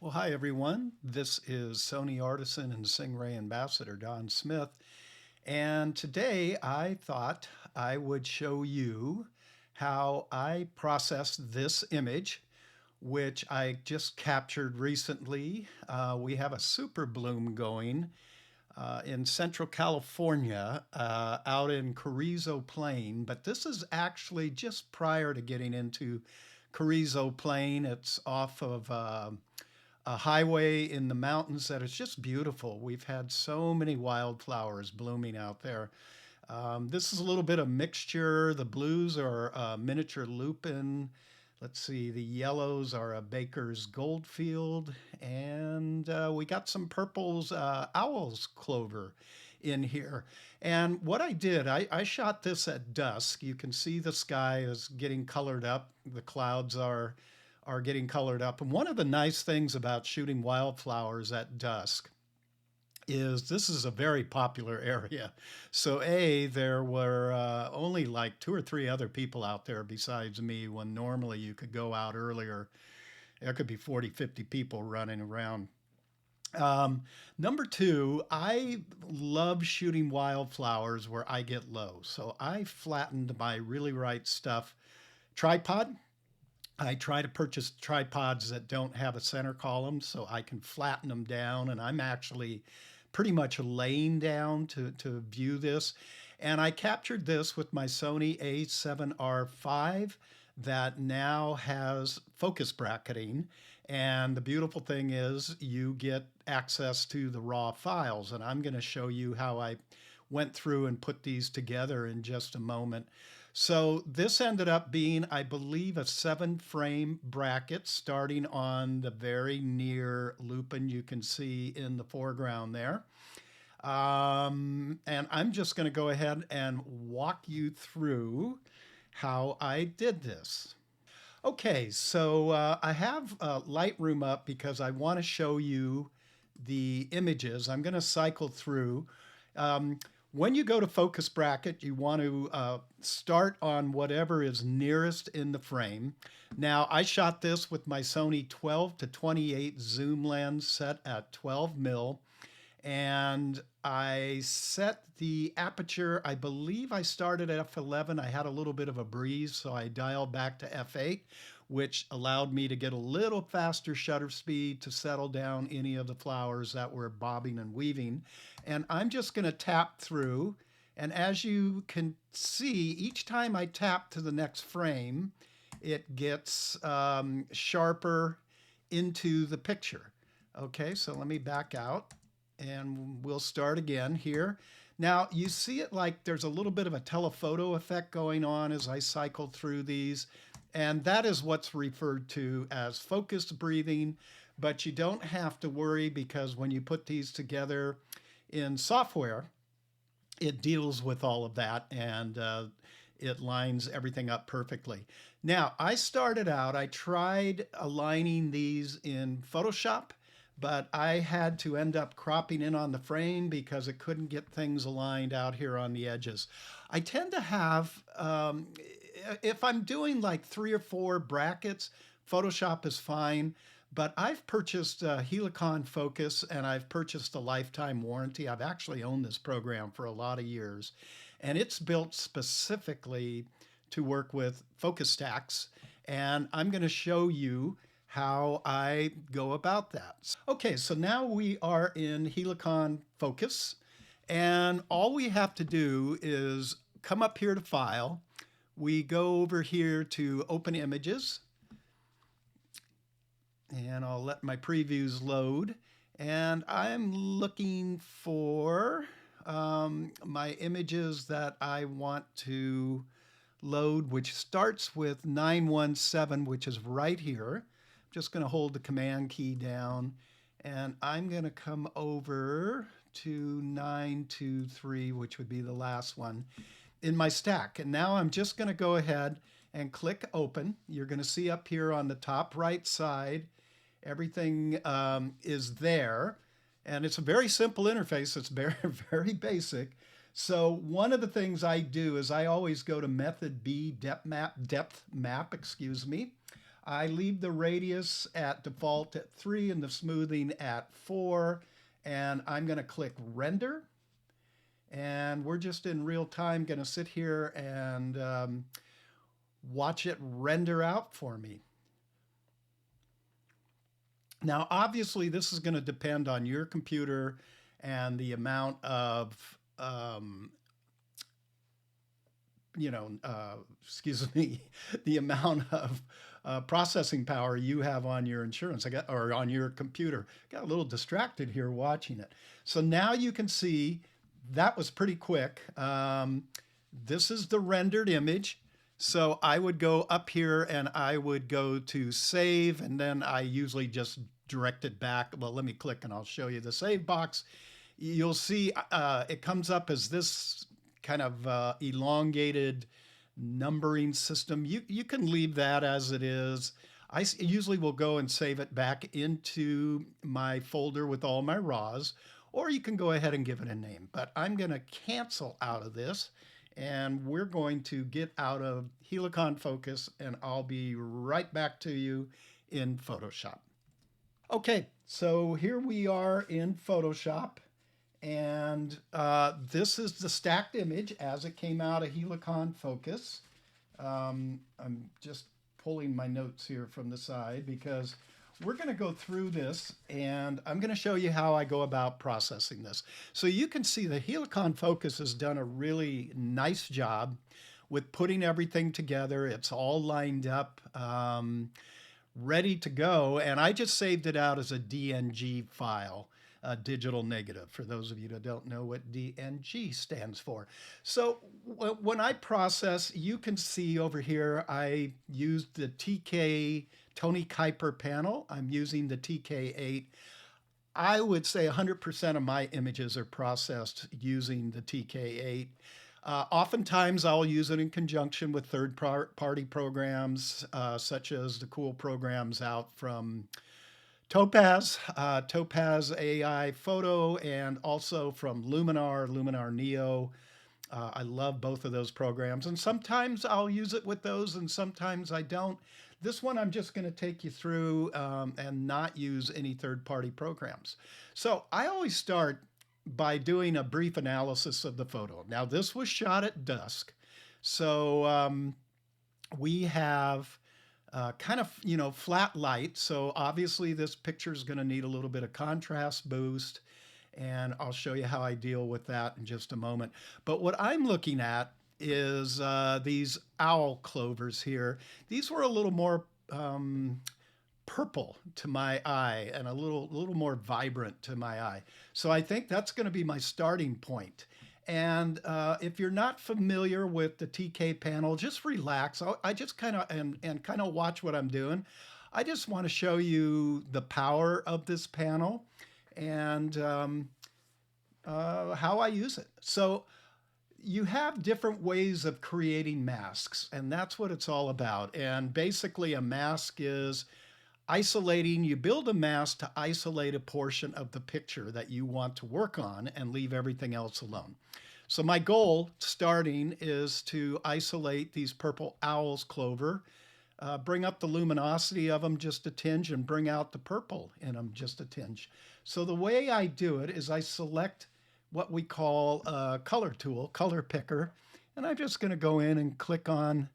Well, hi everyone. This is Sony Artisan and Singh-Ray Ambassador Don Smith. And today I thought I would show you how I process this image, which I just captured recently. We have a super bloom going in Central California, out in Carrizo Plain, but this is actually just prior to getting into Carrizo Plain. It's off of a highway in the mountains that is just beautiful. We've had so many wildflowers blooming out there. This is a little bit of mixture. The blues are miniature lupin. Let's see, the yellows are a baker's goldfield, and we got some purples, owl's clover in here. And what I did, I shot this at dusk. You can see the sky is getting colored up. The clouds are getting colored up. And one of the nice things about shooting wildflowers at dusk is this is a very popular area. So there were only like two or three other people out there besides me when normally you could go out earlier. There could be 40, 50 people running around. Um, Number two, I love shooting wildflowers where I get low. So I flattened my Really Right Stuff tripod. I try to purchase tripods that don't have a center column so I can flatten them down. And I'm actually pretty much laying down to view this. And I captured this with my Sony A7R5 that now has focus bracketing. And the beautiful thing is you get access to the raw files. And I'm going to show you how I went through and put these together in just a moment. So this ended up being, I believe, a 7 frame bracket starting on the very near lupin you can see in the foreground there. And I'm just going to go ahead and walk you through how I did this. Okay, so I have Lightroom up because I want to show you the images. I'm going to cycle through. Um, when you go to focus bracket, you want to start on whatever is nearest in the frame. Now, I shot this with my Sony 12 to 28 zoom lens set at 12 mil, and I set the aperture. I believe I started at f11. I had a little bit of a breeze, so I dialed back to f8, which allowed me to get a little faster shutter speed to settle down any of the flowers that were bobbing and weaving. And I'm just going to tap through. And as you can see, each time I tap to the next frame, it gets sharper into the picture. Okay, so let me back out and we'll start again here. Now you see it like there's a little bit of a telephoto effect going on as I cycle through these. And that is what's referred to as focused breathing, but you don't have to worry because when you put these together in software, it deals with all of that and it lines everything up perfectly. Now, I started out, I tried aligning these in Photoshop, but I had to end up cropping in on the frame because it couldn't get things aligned out here on the edges. I tend to have, if I'm doing like 3 or 4 brackets, Photoshop is fine. But I've purchased Helicon Focus and I've purchased a lifetime warranty. I've actually owned this program for a lot of years. And it's built specifically to work with focus stacks. And I'm going to show you how I go about that. Okay, so now we are in Helicon Focus. And all we have to do is come up here to File. We go over here to Open Images. And I'll let my previews load. And I'm looking for my images that I want to load, which starts with 917, which is right here. I'm just going to hold the Command key down, and I'm going to come over to 923, which would be the last one in my stack. And now I'm just going to go ahead and click Open. You're going to see up here on the top right side, everything is there. And it's a very simple interface. It's very, very basic. So one of the things I do is I always go to Method B, Depth Map, excuse me. I leave the radius at default at 3 and the smoothing at 4. And I'm going to click render. And we're just in real time going to sit here and watch it render out for me. Now, obviously, this is going to depend on your computer and the amount of, excuse me, the amount of processing power you have on your insurance. Or on your computer. Got a little distracted here watching it. So now you can see that was pretty quick. This is the rendered image. So I would go up here and I would go to save, and then I usually just direct it back. Well, let me click and I'll show you the save box. You'll see it comes up as this kind of elongated numbering system. You can leave that as it is. I usually will go and save it back into my folder with all my RAWs, or you can go ahead and give it a name. But I'm going to cancel out of this, and we're going to get out of Helicon Focus, and I'll be right back to you in Photoshop. Okay, so here we are in Photoshop, and this is the stacked image as it came out of Helicon Focus. I'm just pulling my notes here from the side because we're going to go through this, and I'm going to show you how I go about processing this. So you can see the Helicon Focus has done a really nice job with putting everything together. It's all lined up, ready to go, and I just saved it out as a DNG file, a digital negative, for those of you that don't know what DNG stands for. So when I process, you can see over here, I used the TK Tony Kuiper panel. I'm using the TK8. I would say 100% of my images are processed using the TK8. Oftentimes I'll use it in conjunction with third-party programs, such as the cool programs out from Topaz, Topaz AI Photo, and also from Luminar Neo. I love both of those programs, and sometimes I'll use it with those and sometimes I don't. This one I'm just going to take you through and not use any third-party programs. So I always start by doing a brief analysis of the photo. Now this was shot at dusk, so we have kind of, flat light. So obviously this picture is going to need a little bit of contrast boost, and I'll show you how I deal with that in just a moment. But what I'm looking at is these owl clovers here. These were a little more purple to my eye and a little more vibrant to my eye. So I think that's going to be my starting point. And if you're not familiar with the TK panel, just relax. I just kind of and kind of watch what I'm doing. I just want to show you the power of this panel and how I use it. So you have different ways of creating masks, and that's what it's all about. And basically a mask is isolating. You build a mask to isolate a portion of the picture that you want to work on and leave everything else alone. So my goal starting is to isolate these purple owls clover, bring up the luminosity of them just a tinge, and bring out the purple in them just a tinge. So the way I do it is I select what we call a color tool, color picker, and I'm just going to go in and click on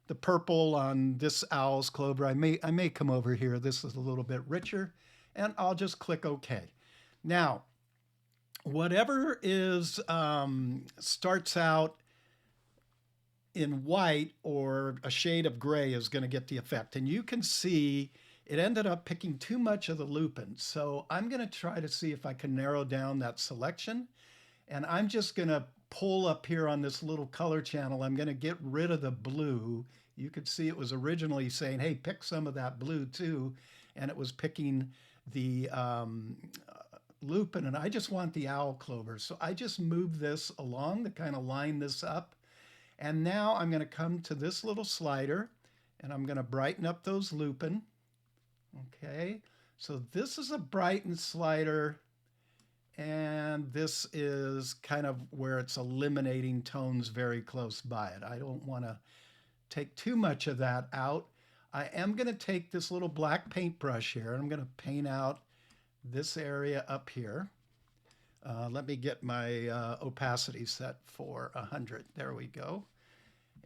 the purple on this owl's clover. I may come over here. This is a little bit richer, and I'll just click OK. Now, whatever is starts out in white or a shade of gray is going to get the effect. And you can see it ended up picking too much of the lupin. So I'm going to try to see if I can narrow down that selection. And I'm just going to pull up here on this little color channel. I'm going to get rid of the blue. You could see it was originally saying, hey, pick some of that blue too. And it was picking the lupin, and I just want the owl clover. So I just move this along to kind of line this up. And now I'm going to come to this little slider, and I'm going to brighten up those lupin. Okay, so this is a brighten slider, and this is kind of where it's eliminating tones very close by it. I don't want to take too much of that out. I am going to take this little black paintbrush here, and I'm going to paint out this area up here. Let me get my opacity set for 100. There we go.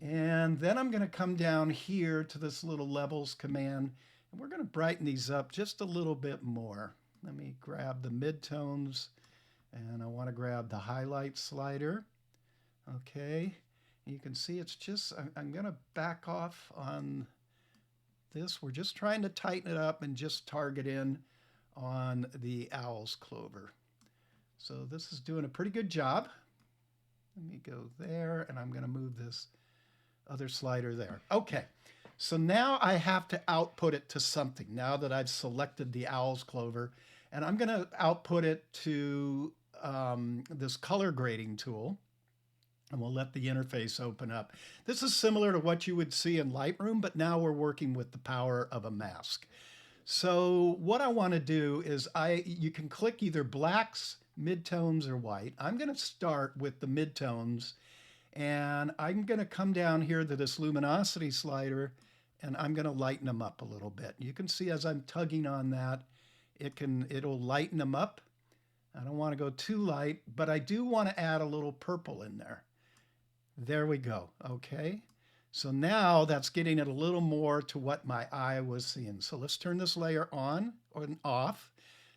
And then I'm going to come down here to this little levels command, and we're going to brighten these up just a little bit more. Let me grab the midtones, and I want to grab the highlight slider. Okay, you can see it's just, I'm going to back off on this. We're just trying to tighten it up and just target in on the owl's clover. So this is doing a pretty good job. Let me go there, and I'm going to move this other slider there. Okay, so now I have to output it to something now that I've selected the owl's clover, and I'm going to output it to this color grading tool, and we'll let the interface open up. This is similar to what you would see in Lightroom, but now we're working with the power of a mask. So what I want to do is you can click either blacks, midtones, or white. I'm going to start with the midtones, and I'm going to come down here to this luminosity slider, and I'm going to lighten them up a little bit. You can see as I'm tugging on that, it'll lighten them up. I don't want to go too light, but I do want to add a little purple in there. There we go. Okay. So now that's getting it a little more to what my eye was seeing. So let's turn this layer on or off.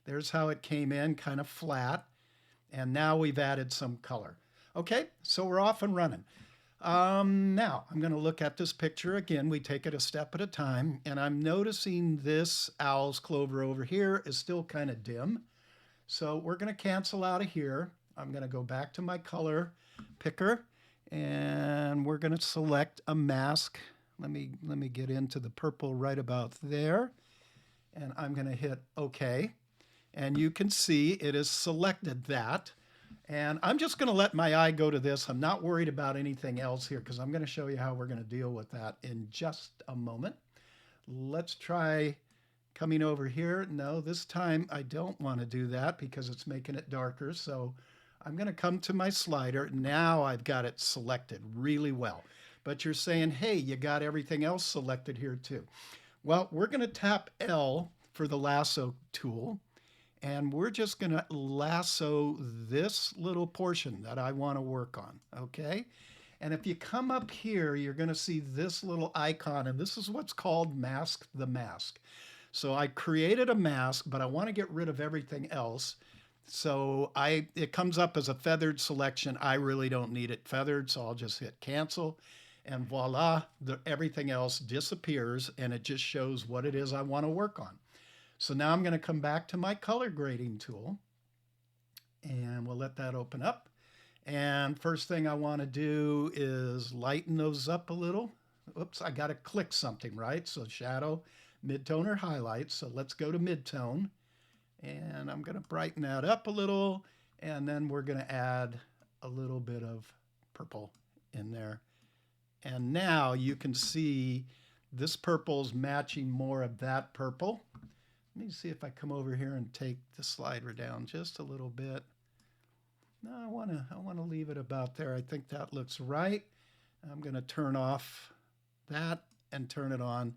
There's how it came in, kind of flat. And now we've added some color. Okay, so we're off and running. Now I'm going to look at this picture again. We take it a step at a time, and I'm noticing this owl's clover over here is still kind of dim. So we're going to cancel out of here. I'm going to go back to my color picker, and we're going to select a mask. Let me get into the purple right about there, and I'm going to hit OK. And you can see it has selected that. And I'm just going to let my eye go to this. I'm not worried about anything else here because I'm going to show you how we're going to deal with that in just a moment. Let's try coming over here. No, this time I don't want to do that because it's making it darker. So I'm going to come to my slider. Now I've got it selected really well. But you're saying, hey, you got everything else selected here too. Well, we're going to tap L for the lasso tool. And we're just going to lasso this little portion that I want to work on, okay? And if you come up here, you're going to see this little icon, and this is what's called Mask the Mask. So I created a mask, but I want to get rid of everything else. So it comes up as a feathered selection. I really don't need it feathered, so I'll just hit cancel. And voila, everything else disappears, and it just shows what it is I want to work on. So now I'm going to come back to my color grading tool, and we'll let that open up. And first thing I want to do is lighten those up a little. Oops, I got to click something, right? So shadow, midtone, or highlight. So let's go to midtone, and I'm going to brighten that up a little, and then we're going to add a little bit of purple in there. And now you can see this purple's matching more of that purple. Let me see if I come over here and take the slider down just a little bit. No, I want to leave it about there. I think that looks right. I'm going to turn off that and turn it on.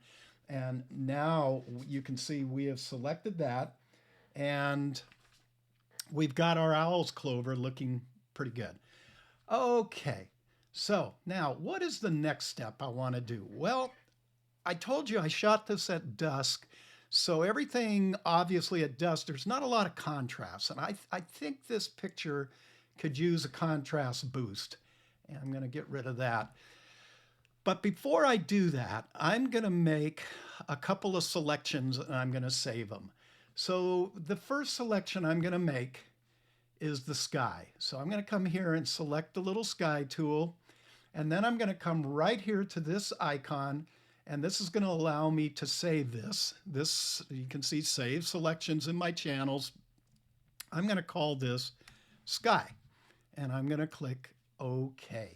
And now you can see we have selected that, and we've got our owl's clover looking pretty good. Okay, so now what is the next step I want to do? Well, I told you I shot this at dusk. So everything, obviously at dusk, there's not a lot of contrast. And I think this picture could use a contrast boost. And I'm going to get rid of that. But before I do that, I'm going to make a couple of selections and I'm going to save them. So the first selection I'm going to make is the sky. So I'm going to come here and select the little sky tool. And then I'm going to come right here to this icon. And this is going to allow me to save this. This, you can see save selections in my channels. I'm going to call this sky. And I'm going to click OK.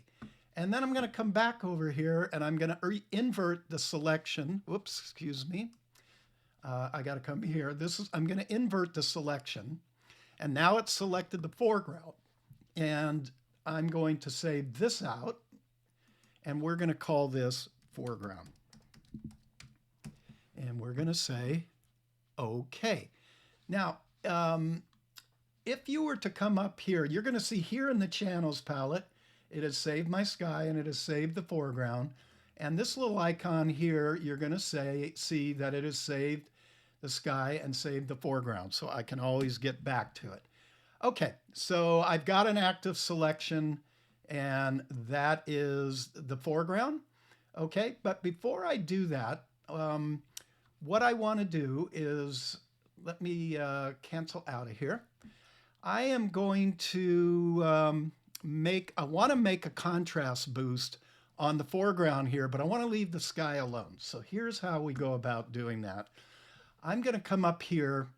And then I'm going to come back over here and I'm going to invert the selection. Whoops, excuse me. I got to come here. I'm going to invert the selection. And now it's selected the foreground. And I'm going to save this out. And we're going to call this foreground. And we're going to say, okay. Now, if you were to come up here, you're going to see here in the channels palette, it has saved my sky and it has saved the foreground. And this little icon here, you're going to see that it has saved the sky and saved the foreground. So I can always get back to it. Okay, so I've got an active selection and that is the foreground. Okay, but before I do that, what I want to do is, let me cancel out of here. I am going to I want to make a contrast boost on the foreground here, but I want to leave the sky alone. So here's how we go about doing that. I'm going to come up here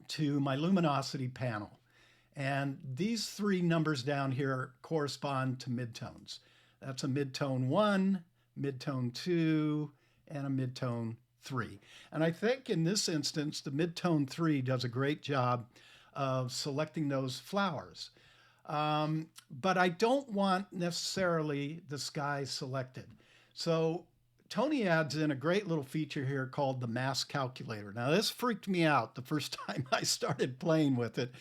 to my luminosity panel. And these three numbers down here correspond to midtones. That's a midtone 1, midtone 2, and a midtone 3. And I think in this instance, the midtone 3 does a great job of selecting those flowers. But I don't want necessarily the sky selected. So Tony adds in a great little feature here called the mask calculator. Now this freaked me out the first time I started playing with it,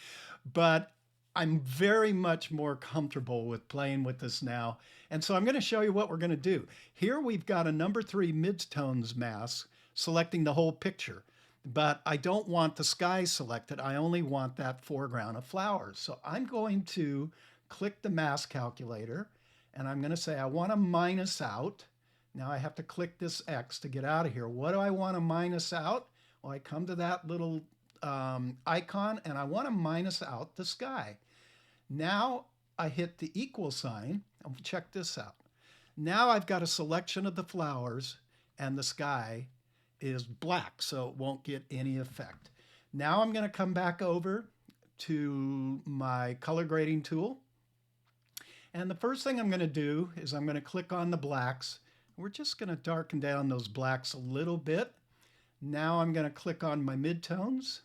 but I'm very much more comfortable with playing with this now. And so I'm going to show you what we're going to do. Here we've got a number 3 midtones mask selecting the whole picture, but I don't want the sky selected. I only want that foreground of flowers. So I'm going to click the mask calculator and I'm going to say I want to minus out. Now I have to click this X to get out of here. What do I want to minus out? Well, I come to that little icon and I want to minus out the sky. Now I hit the equal sign. Check this out. Now I've got a selection of the flowers and the sky is black, so it won't get any effect. Now I'm going to come back over to my color grading tool. And the first thing I'm going to do is I'm going to click on the blacks. We're just going to darken down those blacks a little bit. Now I'm going to click on my midtones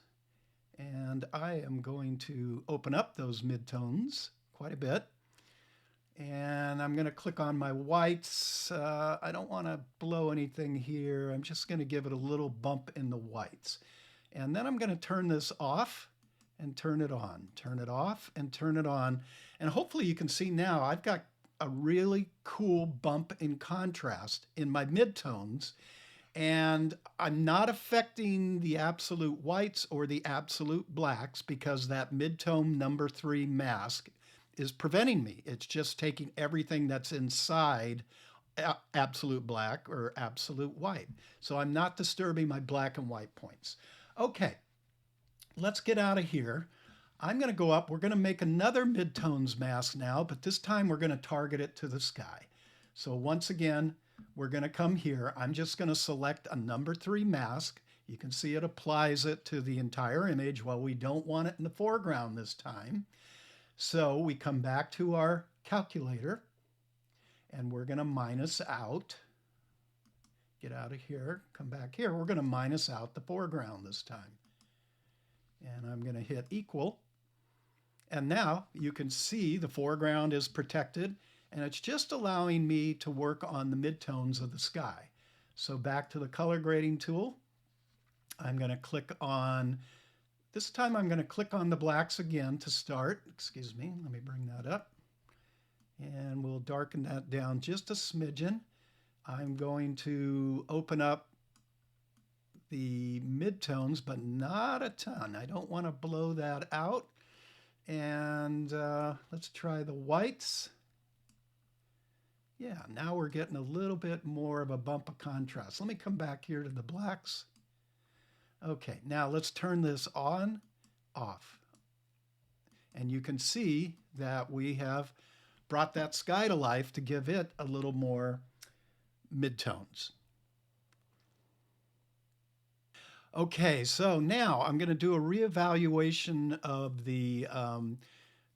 and I am going to open up those midtones quite a bit. And I'm going to click on my whites. I don't want to blow anything here. I'm just going to give it a little bump in the whites. And then I'm going to turn this off and turn it on. Turn it off and turn it on. And hopefully you can see now I've got a really cool bump in contrast in my midtones. And I'm not affecting the absolute whites or the absolute blacks because that midtone number 3 mask is preventing me. It's just taking everything that's inside absolute black or absolute white. So I'm not disturbing my black and white points. Okay, let's get out of here. I'm going to go up. We're going to make another midtones mask now, but this time we're going to target it to the sky. So once again, we're going to come here. I'm just going to select a number 3 mask. You can see it applies it to the entire image. Well, we don't want it in the foreground this time. So we come back to our calculator and we're going to minus out. Get out of here, come back here. We're going to minus out the foreground this time. And I'm going to hit equal. And now you can see the foreground is protected and it's just allowing me to work on the midtones of the sky. So back to the color grading tool. I'm going to click on, this time I'm going to click on the blacks again to start. Excuse me, let me bring that up. And we'll darken that down just a smidgen. I'm going to open up the midtones, but not a ton. I don't want to blow that out. And let's try the whites. Yeah, now we're getting a little bit more of a bump of contrast. Let me come back here to the blacks. Okay, now let's turn this on, off. And you can see that we have brought that sky to life to give it a little more midtones. Okay, so now I'm going to do a reevaluation of the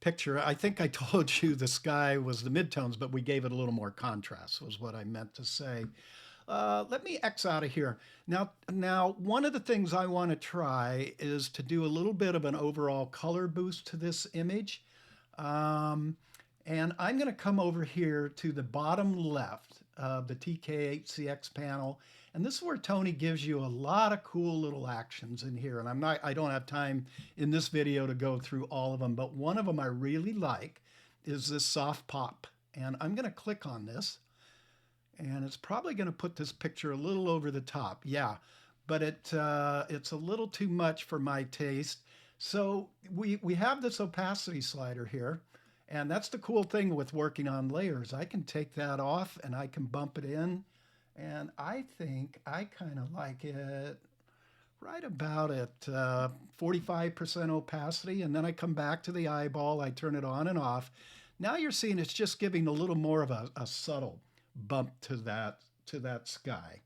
picture. I think I told you the sky was the midtones, but we gave it a little more contrast, was what I meant to say. Let me X out of here. Now, one of the things I want to try is to do a little bit of an overall color boost to this image. And I'm going to come over here to the bottom left of the TK8CX panel, And this is where Tony gives you a lot of cool little actions in here. And I don't have time in this video to go through all of them, but one of them I really like is this soft pop. And I'm going to click on this, and it's probably going to put this picture a little over the top. Yeah, but it's a little too much for my taste. So we have this opacity slider here, and that's the cool thing with working on layers. I can take that off and I can bump it in, and I think I kind of like it right about at 45% opacity, and then I come back to the eyeball, I turn it on and off. Now you're seeing it's just giving a little more of a subtle bump to that sky.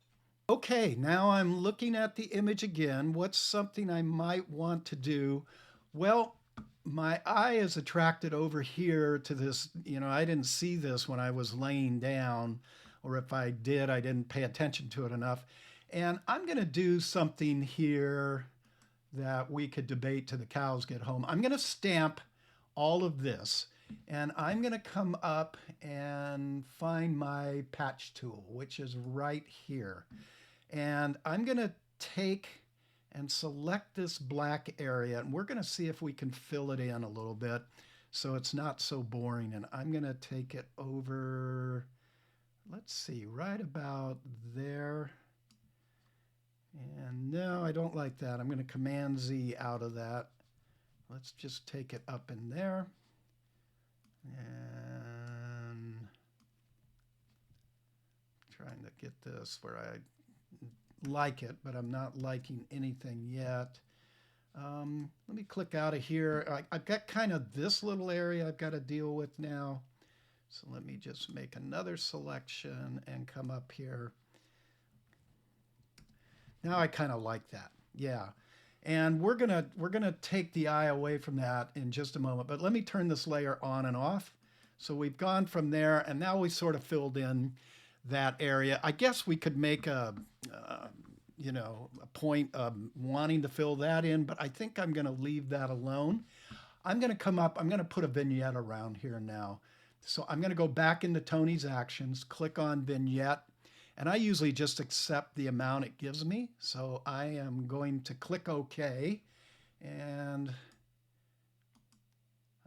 Okay, now I'm looking at the image again. What's something I might want to do? Well, my eye is attracted over here to this. I didn't see this when I was laying down, or if I did, I didn't pay attention to it enough. And I'm going to do something here that we could debate till the cows get home. I'm going to stamp all of this, and I'm going to come up and find my patch tool, which is right here. And I'm going to take and select this black area, and we're going to see if we can fill it in a little bit so it's not so boring. And I'm going to take it over, let's see, right about there. And no, I don't like that. I'm going to Command Z out of that. Let's just take it up in there. And trying to get this where I like it, but I'm not liking anything yet. Let me click out of here. I've got kind of this little area I've got to deal with now. So let me just make another selection and come up here. Now I kind of like that. Yeah. And we're gonna take the eye away from that in just a moment, but let me turn this layer on and off. So we've gone from there, and now we sort of filled in that area. I guess we could make a point of wanting to fill that in, but I think I'm going to leave that alone. I'm going to come up, I'm going to put a vignette around here now. So I'm going to go back into Tony's actions, click on vignette, and I usually just accept the amount it gives me. So I am going to click OK, and I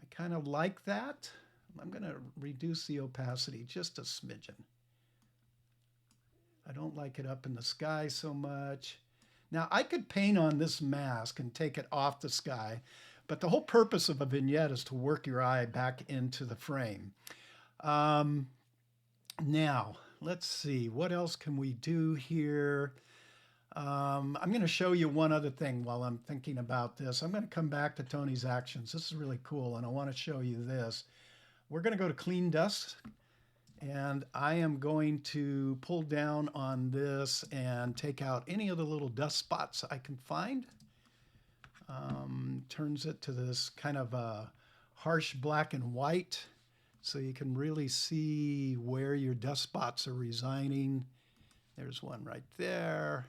kind of like that. I'm going to reduce the opacity just a smidgen. I don't like it up in the sky so much. Now I could paint on this mask and take it off the sky, but the whole purpose of a vignette is to work your eye back into the frame. Now, let's see, what else can we do here? I'm going to show you one other thing while I'm thinking about this. I'm going to come back to Tony's actions. This is really cool, and I want to show you this. We're going to go to Clean Dust, and I am going to pull down on this and take out any of the little dust spots I can find. Turns it to this kind of a harsh black and white, so you can really see where your dust spots are residing. There's one right there,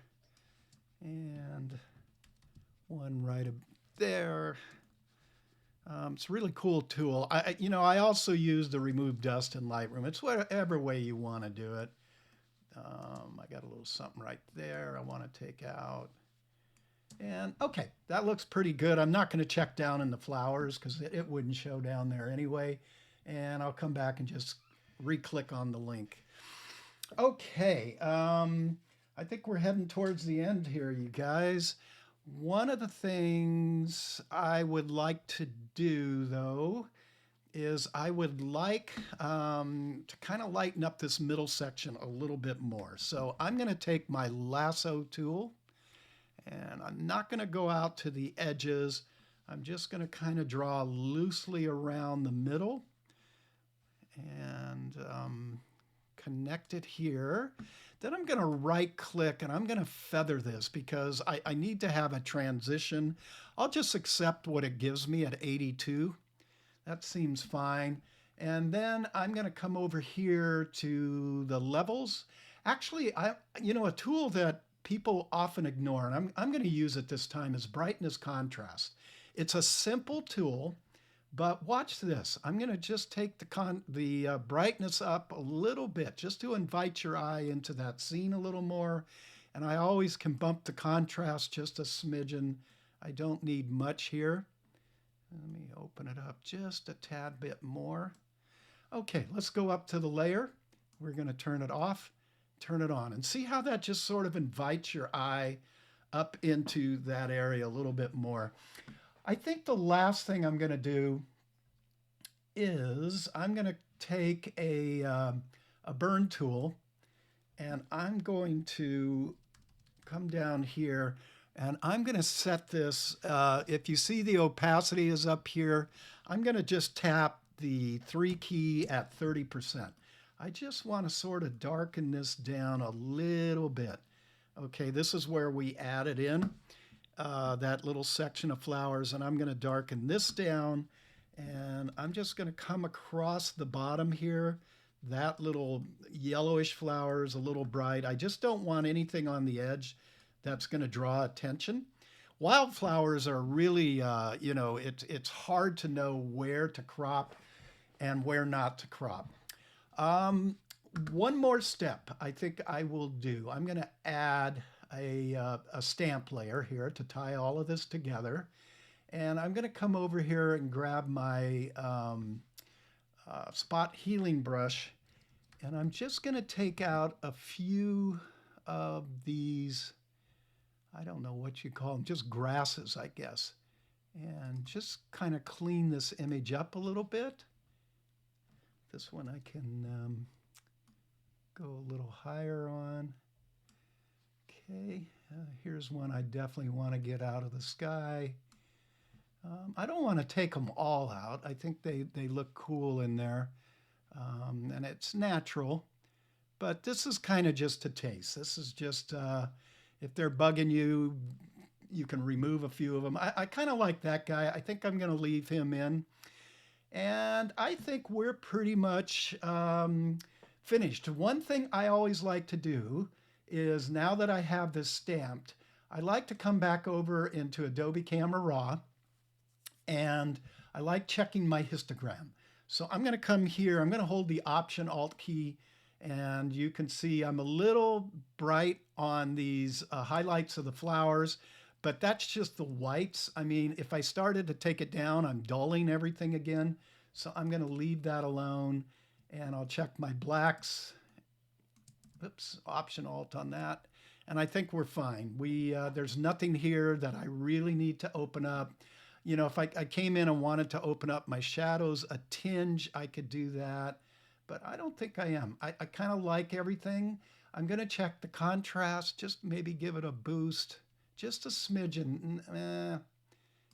and one right up there. It's a really cool tool. I also use the remove dust in Lightroom. It's whatever way you want to do it. I got a little something right there I want to take out. And okay, that looks pretty good. I'm not going to check down in the flowers because it wouldn't show down there anyway. And I'll come back and just re-click on the link. Okay, I think we're heading towards the end here, you guys. One of the things I would like to do, though, is I would like to kind of lighten up this middle section a little bit more. So I'm going to take my lasso tool, and I'm not going to go out to the edges. I'm just going to kind of draw loosely around the middle and connect it here. Then I'm going to right click and I'm going to feather this because I need to have a transition. I'll just accept what it gives me at 82. That seems fine. And then I'm going to come over here to the levels. Actually, a tool that people often ignore, and I'm going to use it this time, is brightness contrast. It's a simple tool, but watch this. I'm going to just take the brightness up a little bit just to invite your eye into that scene a little more. And I always can bump the contrast just a smidgen. I don't need much here. Let me open it up just a tad bit more. Okay, let's go up to the layer. We're going to turn it off, turn it on, and see how that just sort of invites your eye up into that area a little bit more. I think the last thing I'm going to do is I'm going to take a burn tool, and I'm going to come down here, and I'm going to set this, if you see the opacity is up here, I'm going to just tap the 3 key at 30%. I just want to sort of darken this down a little bit. Okay, this is where we added in that little section of flowers, and I'm going to darken this down, and I'm just going to come across the bottom here. That little yellowish flower is a little bright. I just don't want anything on the edge that's going to draw attention. Wildflowers are really, you know, it's hard to know where to crop and where not to crop. One more step I think I will do. I'm going to add a stamp layer here to tie all of this together. And I'm going to come over here and grab my spot healing brush. And I'm just going to take out a few of these, I don't know what you call them, just grasses, I guess. And just kind of clean this image up a little bit. This one I can go a little higher on. Okay, here's one I definitely want to get out of the sky. I don't want to take them all out. I think they look cool in there, and it's natural. But this is kind of just a taste. This is just, if they're bugging you, you can remove a few of them. I kind of like that guy. I think I'm going to leave him in. And I think we're pretty much finished. One thing I always like to do is, now that I have this stamped, I like to come back over into Adobe Camera Raw, and I like checking my histogram. So I'm going to come here, I'm going to hold the Option Alt key, and you can see I'm a little bright on these highlights of the flowers, but that's just the whites. I mean, if I started to take it down, I'm dulling everything again. So I'm going to leave that alone, and I'll check my blacks. Oops, Option Alt on that. And I think we're fine. There's nothing here that I really need to open up. You know, if I came in and wanted to open up my shadows a tinge, I could do that. But I don't think I am. I kind of like everything. I'm going to check the contrast, just maybe give it a boost, just a smidgen.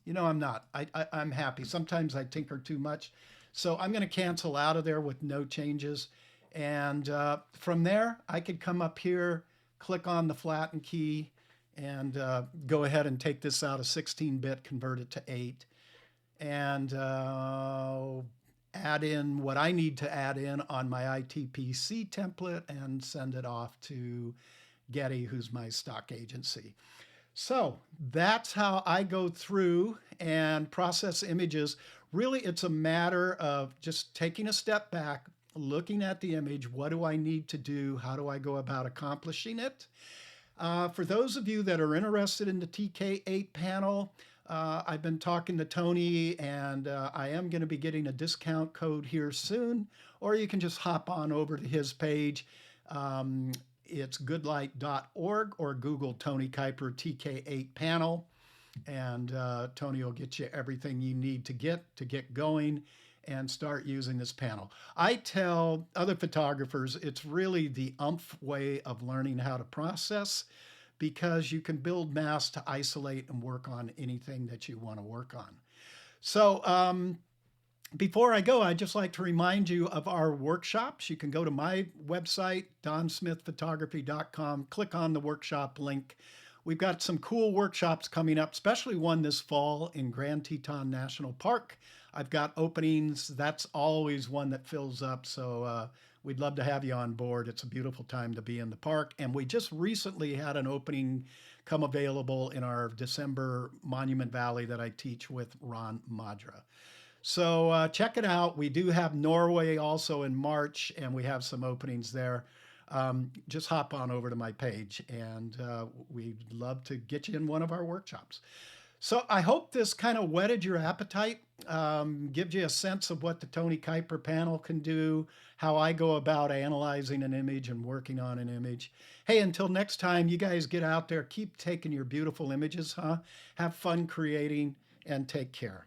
You know, I'm not. I'm happy. Sometimes I tinker too much. So I'm going to cancel out of there with no changes. And from there, I could come up here, click on the flatten key, and go ahead and take this out of 16-bit, convert it to 8, and add in what I need to add in on my ITPC template and send it off to Getty, who's my stock agency. So that's how I go through and process images. Really, it's a matter of just taking a step back, looking at the image. What do I need to do? How do I go about accomplishing it? For those of you that are interested in the TK8 panel, I've been talking to Tony, and I am going to be getting a discount code here soon, or you can just hop on over to his page. It's goodlight.org, or Google Tony Kuiper TK8 panel, and Tony will get you everything you need to get going and start using this panel. I tell other photographers it's really the way of learning how to process, because you can build masks to isolate and work on anything that you want to work on. So before I go, I'd just like to remind you of our workshops. You can go to my website, donsmithphotography.com, click on the workshop link. We've got some cool workshops coming up, especially one this fall in Grand Teton National Park. I've got openings. That's always one that fills up. So we'd love to have you on board. It's a beautiful time to be in the park. And we just recently had an opening come available in our December Monument Valley that I teach with Ron Madra. So check it out. We do have Norway also in March, and we have some openings there. just hop on over to my page, and we'd love to get you in one of our workshops. So I hope this kind of whetted your appetite, gives you a sense of what the Tony Kuiper panel can do, how I go about analyzing an image and working on an image. Hey, until next time, you guys get out there, keep taking your beautiful images, huh? Have fun creating, and take care.